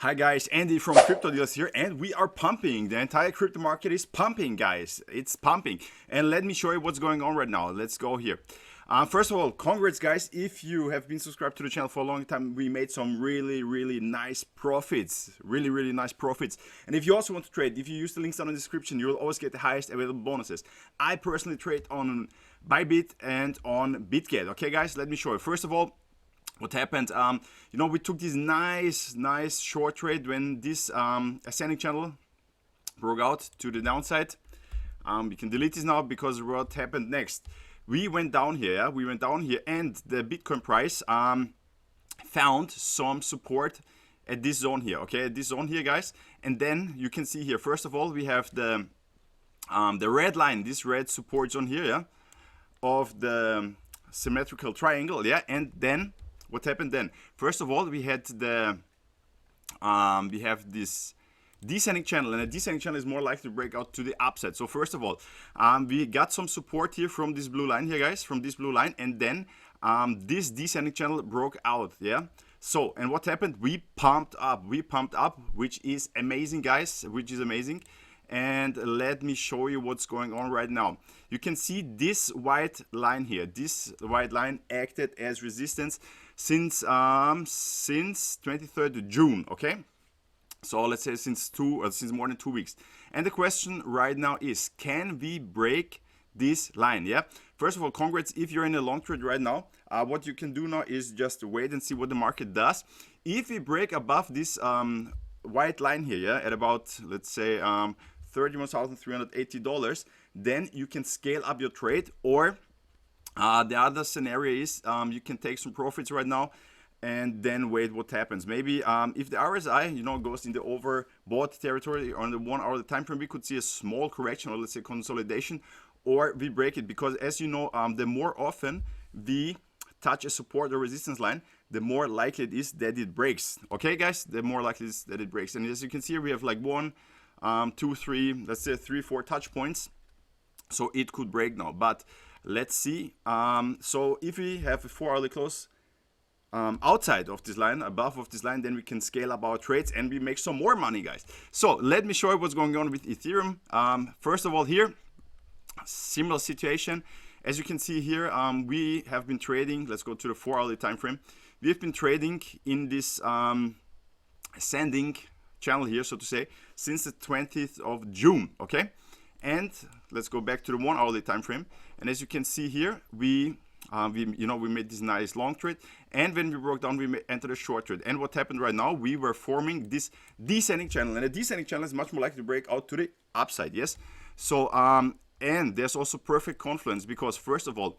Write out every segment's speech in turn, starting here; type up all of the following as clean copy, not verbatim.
Hi guys, Andy from Crypto Deals here, and we are pumping. The entire crypto market is pumping, guys. It's pumping. And let me show you what's going on right now. Let's go here. First of all, congrats guys. If you have been subscribed to the channel for a long time, we made some really nice profits. Really nice profits. And if you also want to trade, if you use the links down in the description, you will always get the highest available bonuses. I personally trade on Bybit and on Bitget. Okay guys, let me show you. First of all, what happened, we took this nice short trade when this ascending channel broke out to the downside. We can delete this now because what happened next, we went down here, and the Bitcoin price found some support at this zone here, okay, at this zone here guys. And then you can see here, first of all, we have the red line, this red support zone here, yeah, of the symmetrical triangle, yeah. And then what happened then? First of all, we had we have this descending channel, and a descending channel is more likely to break out to the upside. So first of all, we got some support here from this blue line here, guys, from this blue line, and then this descending channel broke out, yeah. So, and what happened? We pumped up, which is amazing, guys, which is amazing. And let me show you what's going on right now. You can see this white line here. This white line acted as resistance since 23rd of June, okay? So let's say since more than 2 weeks. And the question right now is, can we break this line? Yeah. First of all, congrats if you're in a long trade right now. What you can do now is just wait and see what the market does. If we break above this white line here, yeah, at about, let's say, $31,380, then you can scale up your trade. Or the other scenario is you can take some profits right now and then wait what happens. Maybe if the RSI goes in the overbought territory on the 1 hour time frame, we could see a small correction, or let's say consolidation, or we break it. Because as you know, the more often we touch a support or resistance line, the more likely it is that it breaks. Okay guys, the more likely it is that it breaks. And as you can see here, we have like 1, 2, 3, let's say 3, 4 touch points, so it could break now. But let's see. So if we have a 4-hourly close outside of this line, above of this line, then we can scale up our trades and we make some more money, guys. So let me show you what's going on with Ethereum. First of all, here, similar situation. As you can see here, we have been trading. Let's go to the 4-hourly time frame. We have been trading in this ascending channel here, so to say, since the 20th of June, okay? And let's go back to the 1-hourly time frame. And as you can see here, we made this nice long trade, and when we broke down, we entered a short trade. And what happened right now, we were forming this descending channel, and a descending channel is much more likely to break out to the upside, yes. So and there's also perfect confluence, because first of all,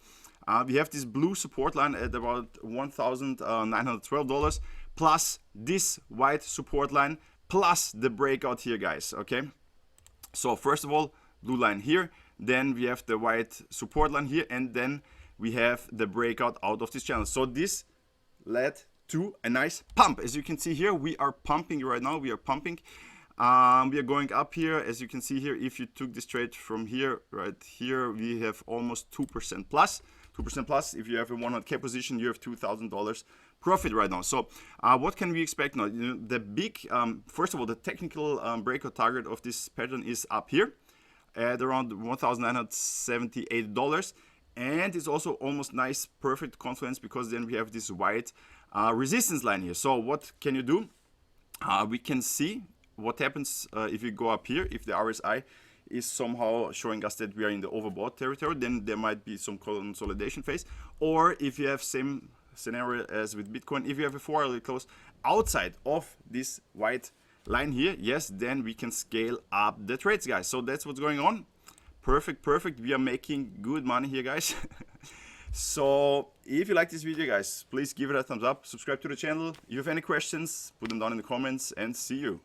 we have this blue support line at about $1,912 plus this white support line plus the breakout here, guys, okay? So first of all, blue line here, then we have the white support line here, and then we have the breakout out of this channel. So this led to a nice pump. As you can see here, we are pumping right now. We are pumping. We are going up here. As you can see here, if you took this trade from here, right here, we have almost 2% plus. 2% plus. If you have a 100K position, you have $2,000 profit right now. So what can we expect now? The big, first of all, the technical breakout target of this pattern is up here at around $1,978. And it's also almost nice, perfect confluence, because then we have this white resistance line here. So what can you do? We can see what happens if we go up here. If the RSI is somehow showing us that we are in the overbought territory, then there might be some consolidation phase. Or if you have same scenario as with Bitcoin, if you have a 4-hourly close outside of this white line here, yes, then we can scale up the trades, guys. So that's what's going on. Perfect. We are making good money here, guys. So if you like this video, guys, please give it a thumbs up, subscribe to the channel. If you have any questions, put them down in the comments, and see you.